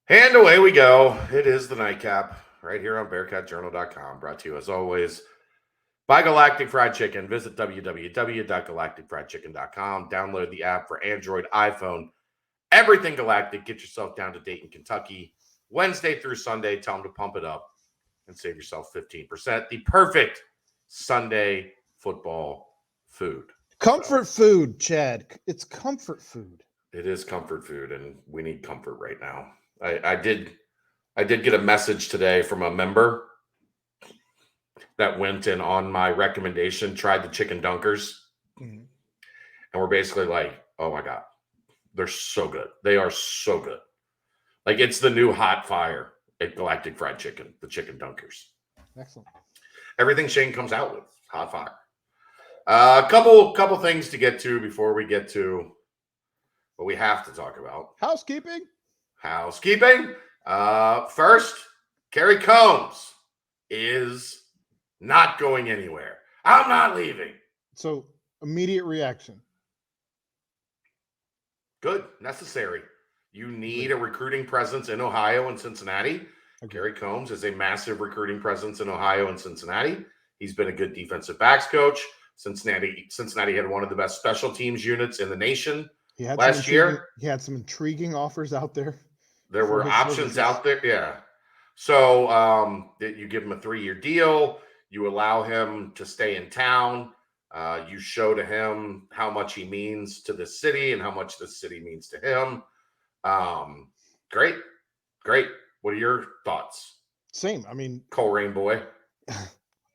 And away we go. It is the nightcap right here on BearcatJournal.com. Brought to you, as always, by Galactic Fried Chicken. Visit www.galacticfriedchicken.com. Download the app for Android, iPhone, everything Galactic. Get yourself down to Dayton, Kentucky, Wednesday through Sunday. Tell them to pump it up and save yourself 15%. The perfect Sunday football food. Comfort food, Chad. It's comfort food. It is comfort food, and we need comfort right now. I did get a message today from a member that went in on my recommendation, tried the chicken dunkers, and we're basically like, oh my God, they're so good. They are so good. Like, it's the new hot fire at Galactic Fried Chicken, the chicken dunkers. Excellent. Everything Shane comes out with, hot fire. A couple things to get to before we get to what we have to talk about. Housekeeping. First, Kerry Combs is not going anywhere. I'm not leaving. So, immediate reaction. Good. Necessary. You need a recruiting presence in Ohio and Cincinnati. Okay. Kerry Combs is a massive recruiting presence in Ohio and Cincinnati. He's been a good defensive backs coach. Cincinnati had one of the best special teams units in the nation last year. He had some intriguing offers out there. There were options out there. Yeah. So you give him a 3-year deal. You allow him to stay in town. You show to him how much he means to the city and how much the city means to him. Great. What are your thoughts? Same. I mean, Coleraine boy.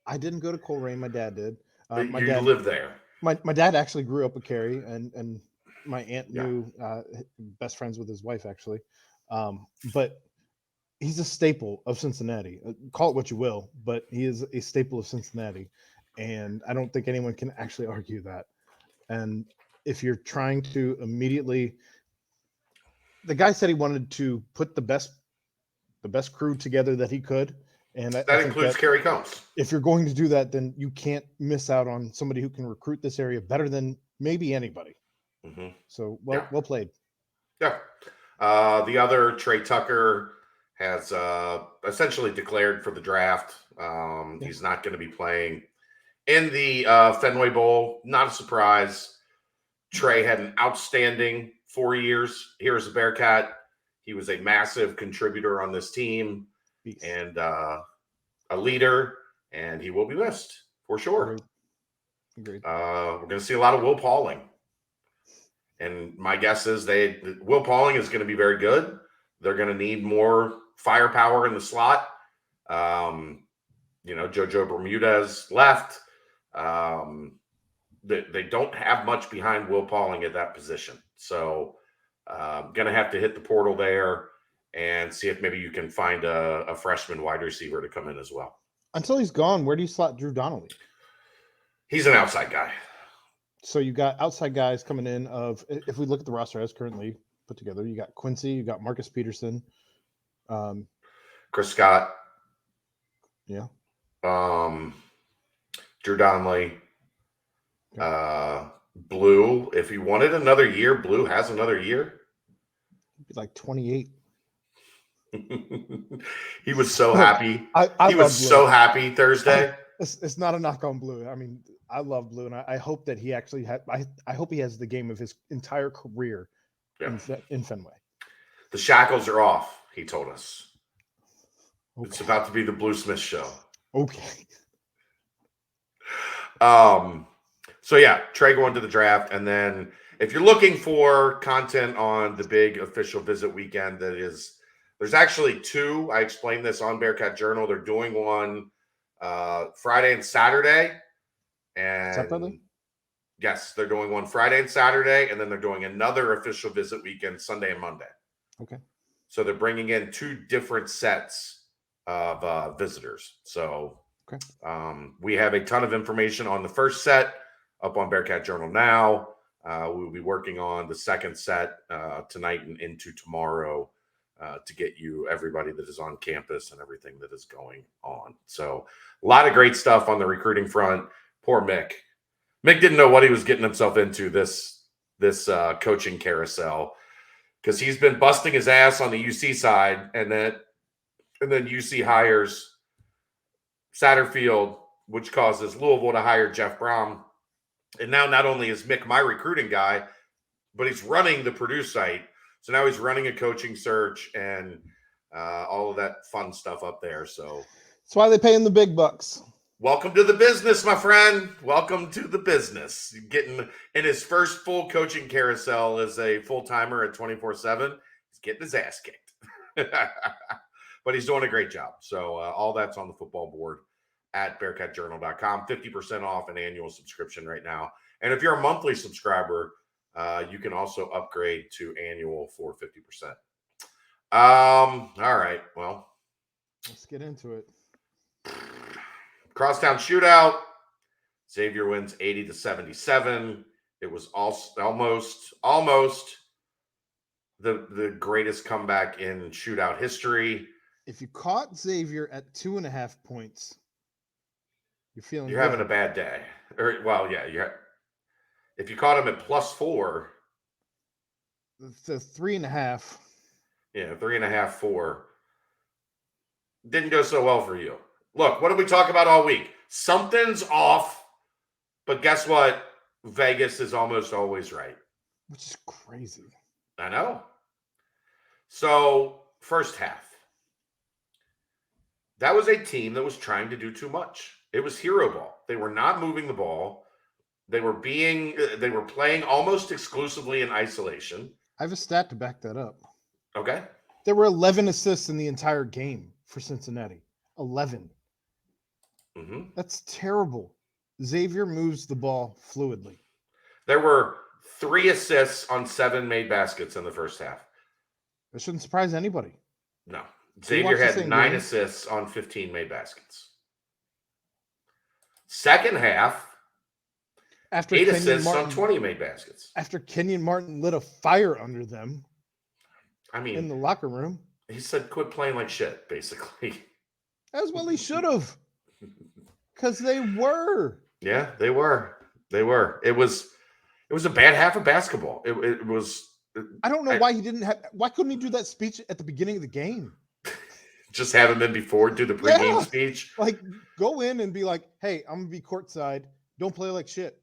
I didn't go to Coleraine. My dad did. My dad lived there. My dad actually grew up with Kerry, and my aunt knew best friends with his wife, actually. But he's a staple of Cincinnati. Call it what you will, but he is a staple of Cincinnati. And I don't think anyone can actually argue that. And if you're trying to immediately, the guy said he wanted to put the best crew together that he could. And that includes Kerry Combs. If you're going to do that, then you can't miss out on somebody who can recruit this area better than maybe anybody. Mm-hmm. So well played. Yeah. The other, Trey Tucker, has essentially declared for the draft. He's not going to be playing in the Fenway Bowl. Not a surprise. Trey had an outstanding 4 years here as a Bearcat. He was a massive contributor on this team and a leader, and he will be missed for sure. Agreed. We're going to see a lot of Will Pauling. And my guess is Will Pauling is going to be very good. They're going to need more firepower in the slot. Jojo Bermudez left. They don't have much behind Will Pauling at that position. So going to have to hit the portal there and see if maybe you can find a freshman wide receiver to come in as well. Until he's gone, where do you slot Drew Donnelly? He's an outside guy. So you got outside guys coming in if we look at the roster as currently put together, you got Quincy, you got Marcus Peterson, Chris Scott. Yeah. Drew Donnelly. Blue. If he wanted another year, Blue has another year. He'd be like 28. He was so happy. He was so happy Thursday. It's not a knock on Blue. I mean, I love Blue, and I hope that he actually I hope he has the game of his entire career in Fenway. The shackles are off, he told us. Okay. It's about to be the Blue Smith show. Okay. So yeah, Trey going to the draft, and then if you're looking for content on the big official visit weekend, there's actually two. I explained this on Bearcat Journal. They're doing one Friday and Saturday. And separately? Yes, they're doing one Friday and Saturday, and then they're doing another official visit weekend Sunday and Monday. Okay. So they're bringing in two different sets of visitors. So we have a ton of information on the first set up on Bearcat Journal now. We will be working on the second set tonight and into tomorrow to get you everybody that is on campus and everything that is going on. So a lot of great stuff on the recruiting front. Poor Mick. Mick didn't know what he was getting himself into this coaching carousel. because he's been busting his ass on the UC side, and then UC hires Satterfield, which causes Louisville to hire Jeff Brom. And now not only is Mick my recruiting guy, but he's running the Purdue site. So now he's running a coaching search and all of that fun stuff up there. So that's why they pay him the big bucks. welcome to the business, my friend. Welcome to the business. Getting in his first full coaching carousel as a full-timer at 24/7. He's getting his ass kicked. But he's doing a great job. So all that's on the football board at bearcatjournal.com. 50% off an annual subscription right now. And if you're a monthly subscriber, you can also upgrade to annual for 50%. All right. Well, let's get into it. Crosstown Shootout. Xavier wins 80-77. It was almost the greatest comeback in shootout history. If you caught Xavier at 2.5 points, you're You're having a bad day. Or well, yeah, if you caught him at +4, the 3.5. Yeah, 3.5, 4. Didn't go so well for you. Look, what did we talk about all week? Something's off, but guess what? Vegas is almost always right. Which is crazy. I know. So, first half. That was a team that was trying to do too much. It was hero ball. They were not moving the ball. They were playing almost exclusively in isolation. I have a stat to back that up. Okay. There were 11 assists in the entire game for Cincinnati. 11. Mm-hmm. That's terrible. Xavier moves the ball fluidly. There were 3 assists on 7 made baskets in the first half. That shouldn't surprise anybody. No. Xavier had 9 assists on 15 made baskets. Second half, after 8 assists on 20 made baskets. After Kenyon Martin lit a fire under them. I mean, in the locker room. He said, quit playing like shit, basically. As well he should have. Because they were. Yeah, they were. They were. It was a bad half of basketball. It was. I don't know why he didn't have. Why couldn't he do that speech at the beginning of the game? Just have him in before, do the pregame speech. Like, go in and be like, hey, I'm going to be courtside. Don't play like shit.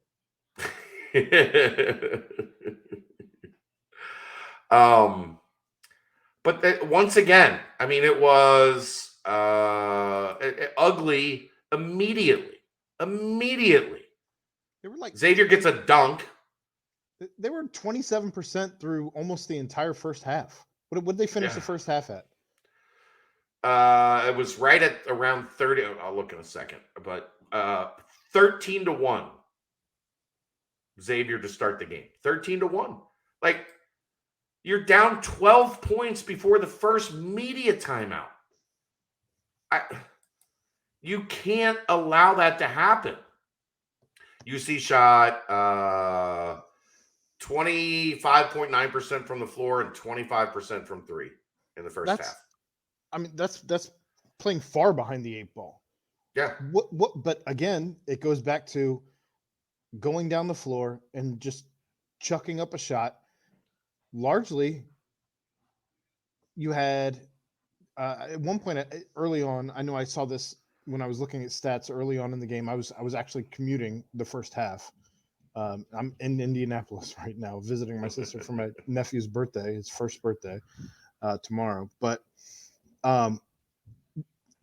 But once again, I mean, it was ugly immediately. They were like Xavier gets a dunk. They were 27% through almost the entire first half. What did they finish the first half at? It was right at around 30. I'll look in a second, but 13-1. Xavier to start the game. 13-1. Like, you're down 12 points before the first media timeout. You can't allow that to happen. UC shot 25.9% from the floor and 25% from 3 in the first half. I mean, that's playing far behind the 8 ball. Yeah. But again, it goes back to going down the floor and just chucking up a shot. Largely, you had at one point early on. I know I saw this when I was looking at stats early on in the game. I was actually commuting the first half. I'm in Indianapolis right now, visiting my sister for my nephew's birthday, his first birthday, tomorrow. But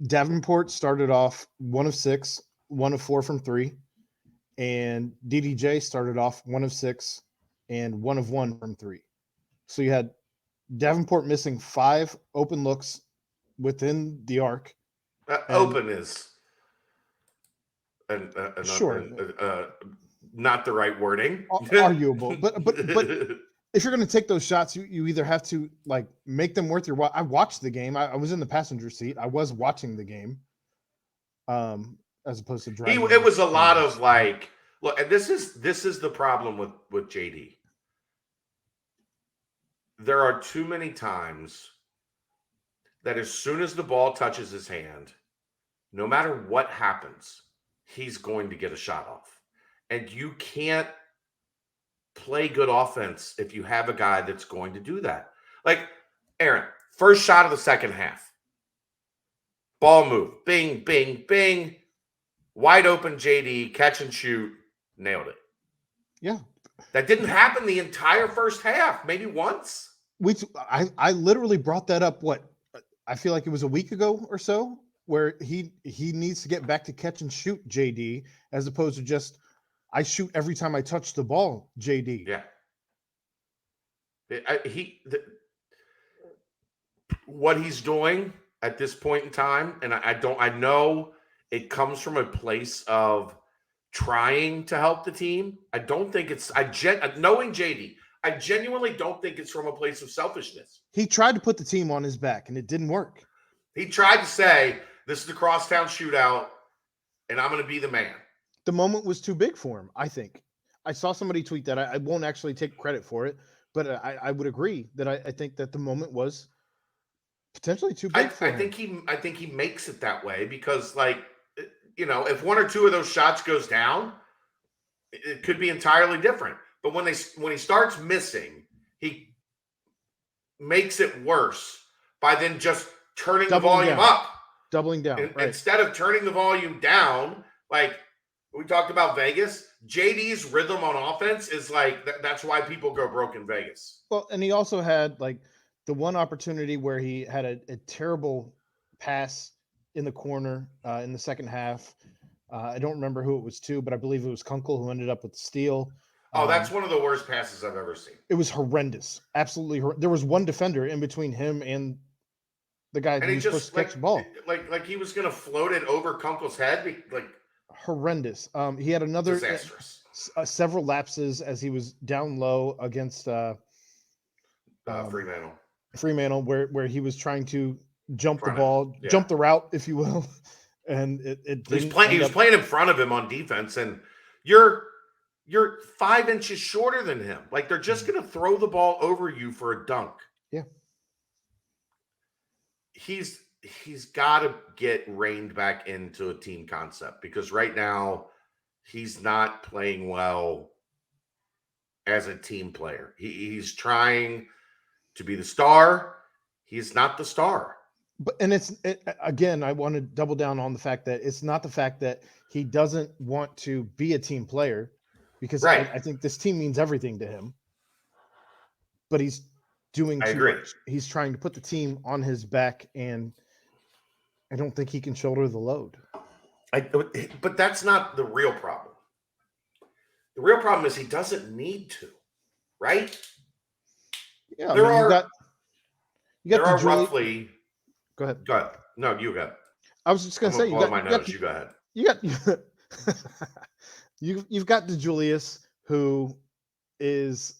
Davenport started off 1 of 6, 1 of 4 from 3, and DDJ started off 1 of 6 and 1 of 1 from 3. So you had Davenport missing 5 open looks within the arc. Open is sure not the right wording. Arguable, but if you're going to take those shots, you either have to like make them worth your while. I watched the game. I was in the passenger seat. I was watching the game, as opposed to driving. It was a lot of like, look, and this is the problem with JD. There are too many times that as soon as the ball touches his hand, no matter what happens, he's going to get a shot off. And you can't play good offense if you have a guy that's going to do that. Like, Aaron, first shot of the second half. Ball move. Bing, bing, bing. Wide open JD, catch and shoot. Nailed it. Yeah. That didn't happen the entire first half. Maybe once. I literally brought that up, I feel like it was a week ago or so, where he needs to get back to catch and shoot JD as opposed to just I shoot every time I touch the ball, JD. Yeah. What he's doing at this point in time, and I know it comes from a place of trying to help the team. I don't think it's knowing JD, I genuinely don't think it's from a place of selfishness. He tried to put the team on his back and it didn't work. He tried to say, this is the Crosstown Shootout and I'm going to be the man. The moment was too big for him, I think. I saw somebody tweet that. I won't actually take credit for it, but I would agree that I think that the moment was potentially too big for him. I think he makes it that way because, like, if one or two of those shots goes down, it could be entirely different. But when he starts missing, he makes it worse by then just turning the volume up. Doubling down. Right. Instead of turning the volume down, like we talked about Vegas, JD's rhythm on offense is like, that's why people go broke in Vegas. Well, and he also had like the one opportunity where he had a terrible pass in the corner in the second half. I don't remember who it was to, but I believe it was Kunkel who ended up with the steal. Oh, that's one of the worst passes I've ever seen. It was horrendous. Absolutely. There was one defender in between him and the guy who was supposed to catch the ball. Like he was going to float it over Kunkel's head. Like horrendous. He had another disastrous. Several lapses as he was down low against Fremantle, where he was trying to jump the ball, jump the route, if you will. And he was playing in front of him on defense, and you're 5 inches shorter than him. Like, they're just going to throw the ball over you for a dunk. Yeah. He's got to get reined back into a team concept because right now he's not playing well as a team player. He's trying to be the star. He's not the star. But again, I want to double down on the fact that it's not the fact that he doesn't want to be a team player, because I think this team means everything to him. But he's doing too much. He's trying to put the team on his back, and I don't think he can shoulder the load. But that's not the real problem. The real problem is he doesn't need to, right? Yeah, there are roughly. Go ahead. Go ahead. No, you go ahead. I was just going to say, you go ahead. You've got DeJulius, who is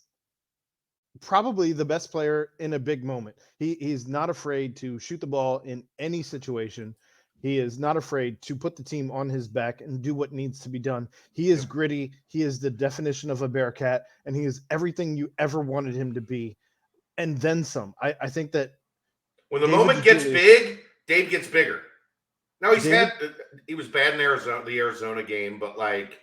probably the best player in a big moment. He's not afraid to shoot the ball in any situation. He is not afraid to put the team on his back and do what needs to be done. He is gritty. He is the definition of a Bearcat, and he is everything you ever wanted him to be, and then some. I think that when the moment gets big, Dave gets bigger. Now he was bad in the Arizona game, but like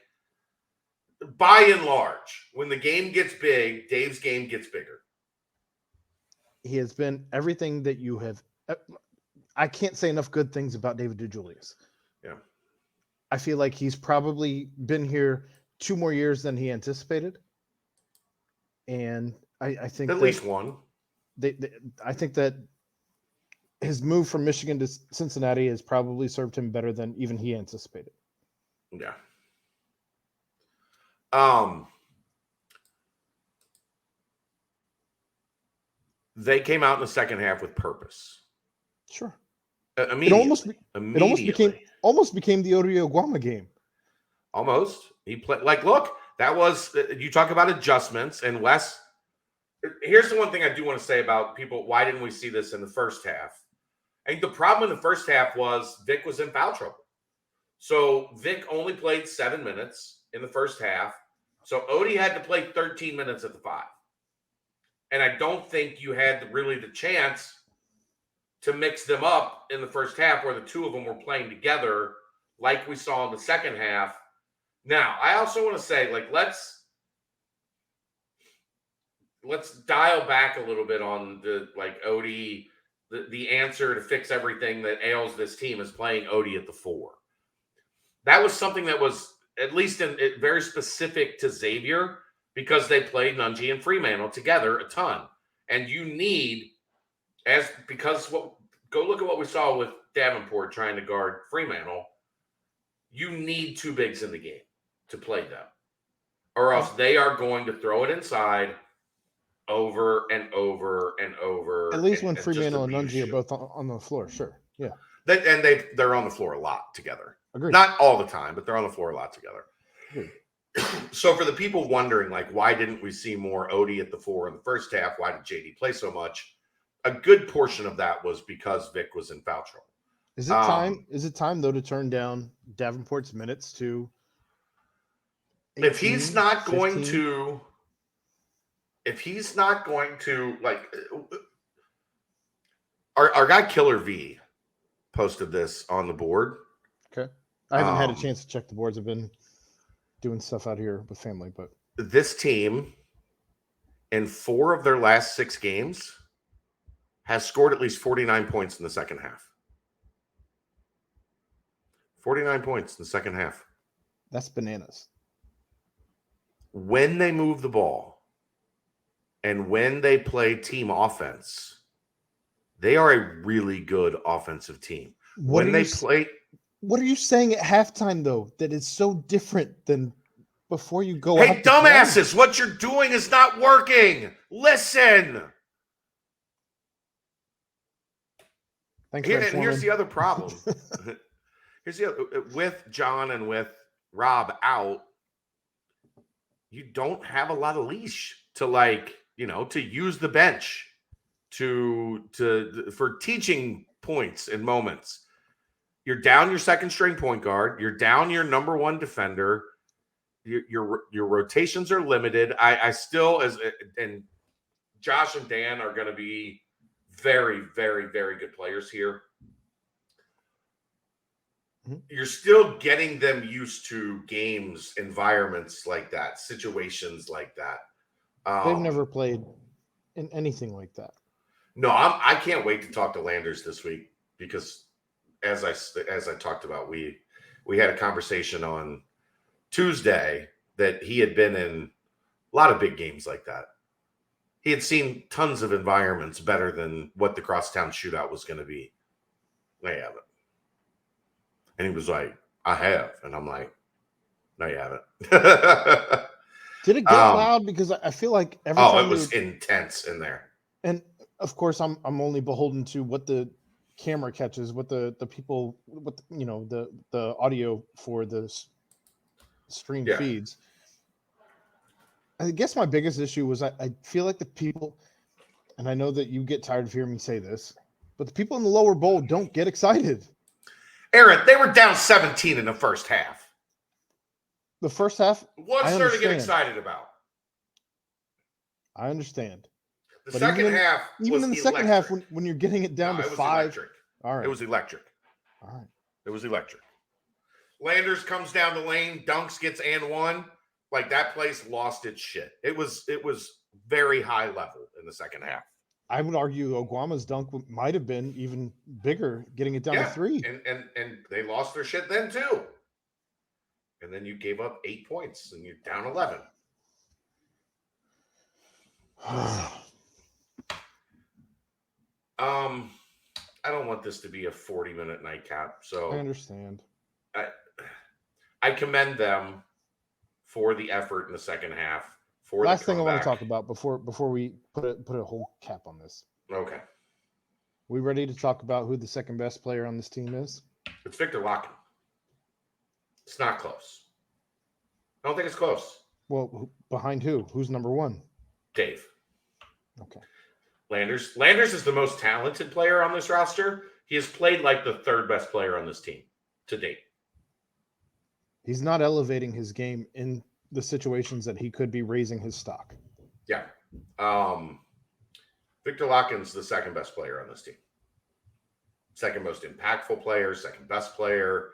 by and large, when the game gets big, Dave's game gets bigger. He has been everything that you have. I can't say enough good things about David DeJulius. Yeah. I feel like he's probably been here 2 more years than he anticipated. And I think at least one. I think that his move from Michigan to Cincinnati has probably served him better than even he anticipated. Yeah. They came out in the second half with purpose. Sure. It almost became the Odio Guama game. Almost. He played look, that was, you talk about adjustments, and Wes. Here's the one thing I do want to say about people. Why didn't we see this in the first half? I think the problem in the first half was Vic was in foul trouble. So Vic only played 7 minutes in the first half. So Odie had to play 13 minutes at the 5. And I don't think you had really the chance to mix them up in the first half where the two of them were playing together like we saw in the second half. Now, I also want to say, let's dial back a little bit on the Odie. The answer to fix everything that ails this team is playing Odie at the 4. That was something that was at least very specific to Xavier because they played Nunji and Fremantle together a ton. And you need, go look at what we saw with Davenport trying to guard Fremantle. You need 2 bigs in the game to play them, or else they are going to throw it inside over and over and over. At least when Fremantle and Nunji are both on the floor, sure. Yeah. They're on the floor a lot together. Agreed. Not all the time, but they're on the floor a lot together. Agreed. So for the people wondering, why didn't we see more Odie at the 4 in the first half? Why did JD play so much? A good portion of that was because Vic was in foul trouble. Is it time? Is it time though to turn down Davenport's minutes to? 18, if he's not 15? going to, our guy Killer V posted this on the board. Okay, I haven't had a chance to check the boards. I've been doing stuff out here with family, but this team in 4 of their last 6 games has scored at least 49 points in the second half. 49 points in the second half. That's bananas. When they move the ball and when they play team offense, they are a really good offensive team. What are you saying at halftime, though, that is so different than before you go out? Hey, dumbasses, what you're doing is not working. Listen. Thanks, here's the other problem. With John and with Rob out, you don't have a lot of leash to to use the bench for teaching points and moments. You're down your second string point guard. You're down your number 1 defender. Your rotations are limited. I still, and Josh and Dan are going to be very, very, very good players here. Mm-hmm. You're still getting them used to games, environments like that, situations like that. They've never played in anything like that. No, I can't wait to talk to Landers this week because as I talked about, we had a conversation on Tuesday that he had been in a lot of big games like that. He had seen tons of environments better than what the Crosstown Shootout was going to be. I haven't. And he was like, I have. And I'm like, no, you haven't. Did it get loud? Because I feel like every time it was intense in there. And of course, I'm only beholden to what the camera catches, what the people, what the audio for the stream feeds. I guess my biggest issue was I feel like the people, and I know that you get tired of hearing me say this, but the people in the lower bowl don't get excited. Aaron, they were down 17 in the first half. The first half? What's there to get excited about? I understand. The second half even in the second half, when you're getting it down to 5. Electric. All right. It was electric. All right. It was electric. Landers comes down the lane, dunks, gets and 1. Like that place lost its shit. It was very high level in the second half. I would argue Oguama's dunk might have been even bigger, getting it down to 3. And they lost their shit then too. And then you gave up 8 points and you're down 11. I don't want this to be a 40-minute nightcap. So I understand. I commend them for the effort in the second half. Last thing I want to talk about before we put a whole cap on this. Okay. We ready to talk about who the second best player on this team is? It's Victor Locken. It's not close. I don't think it's close. Well, behind who? Who's number 1? Dave. Okay. Landers is the most talented player on this roster. He has played like the 3rd best player on this team to date. He's not elevating his game in the situations that he could be raising his stock. Yeah. Victor Locken's the 2nd best player on this team. 2nd most impactful player, 2nd best player,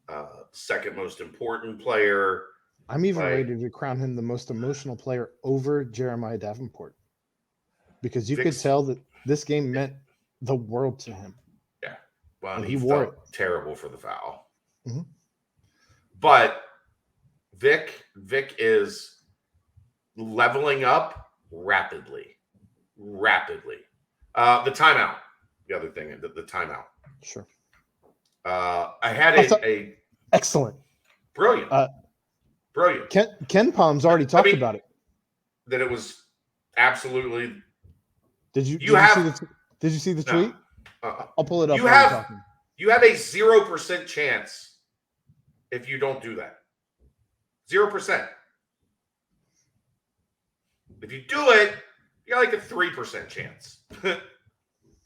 2nd most important player. I'm even Like, ready to crown him the most emotional player over Jeremiah Davenport because you could Vic's, tell that this game meant the world to him. yeah. Well, And he he wore felt terrible for the foul. Mhm. But Vic is leveling up rapidly. The timeout. The other thing, the timeout. Sure. I had That's a excellent. brilliant. Ken Palms already talked about it. That it was absolutely. Did you see the No. tweet? I'll pull it up You while you're talking. You have a 0% chance if you don't do that. 0%. If you do it, you got like a 3% chance.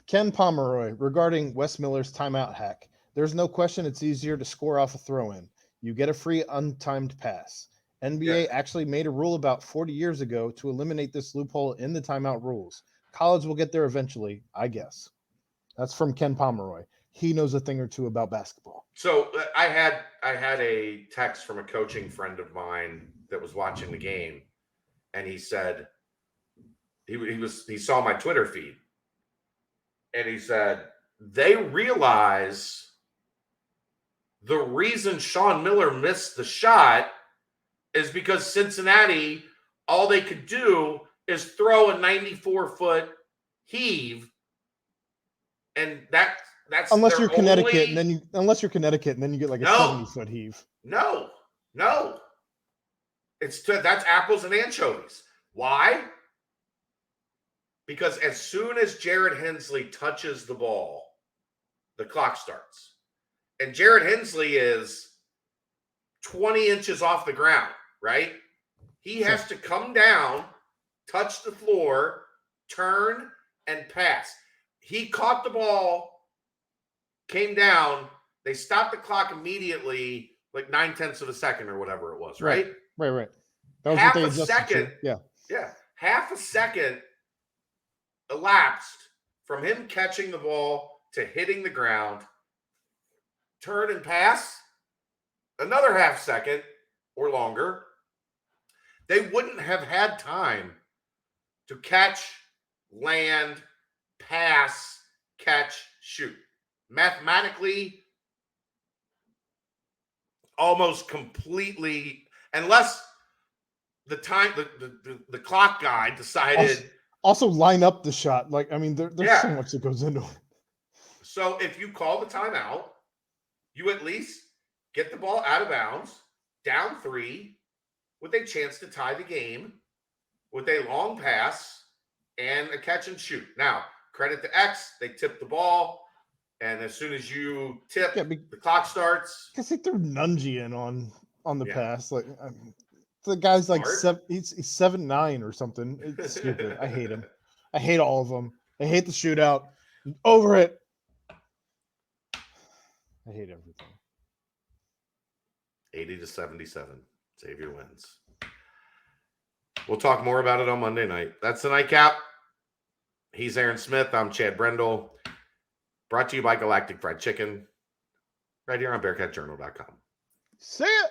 Ken Pomeroy regarding Wes Miller's timeout hack. There's no question it's easier to score off a throw-in. You get a free untimed pass. NBA actually made a rule about 40 years ago to eliminate this loophole in the timeout rules. College will get there eventually, I guess. That's from Ken Pomeroy. He knows a thing or two about basketball. So I had a text from a coaching friend of mine that was watching the game, and he said he saw my Twitter feed, and he said they realize the reason Sean Miller missed the shot is because Cincinnati, all they could do is throw a 94-foot heave, and that's unless you're Connecticut, and then you get like a 70-foot heave. No. That's apples and anchovies. Why? Because as soon as Jared Hensley touches the ball, the clock starts. And Jared Hensley is 20 inches off the ground, right? He has to come down, touch the floor, turn, and pass. He caught the ball, came down, they stopped the clock immediately, like 9/10 of a second or whatever it was, right? Right. That was half what they a second. Yeah. Half a second elapsed from him catching the ball to hitting the ground, turn and pass, another half second or longer. They wouldn't have had time to catch, land, pass, catch, shoot. Mathematically, almost completely, unless the time the clock guy decided also line up the shot. Like, I mean, there's so much that goes into it. So if you call the timeout, you at least get the ball out of bounds, down 3, with a chance to tie the game with a long pass and a catch and shoot. Now, credit to X, they tipped the ball, and as soon as you tip, the clock starts. Because they threw Nunji in on the pass. Like, the guy's like he's 7'9" or something. It's stupid. I hate him. I hate all of them. I hate the shootout. Over it. I hate everything. 80-77. Xavier wins. We'll talk more about it on Monday night. That's the nightcap. He's Aaron Smith. I'm Chad Brendel. Brought to you by Galactic Fried Chicken. Right here on BearcatJournal.com. See ya.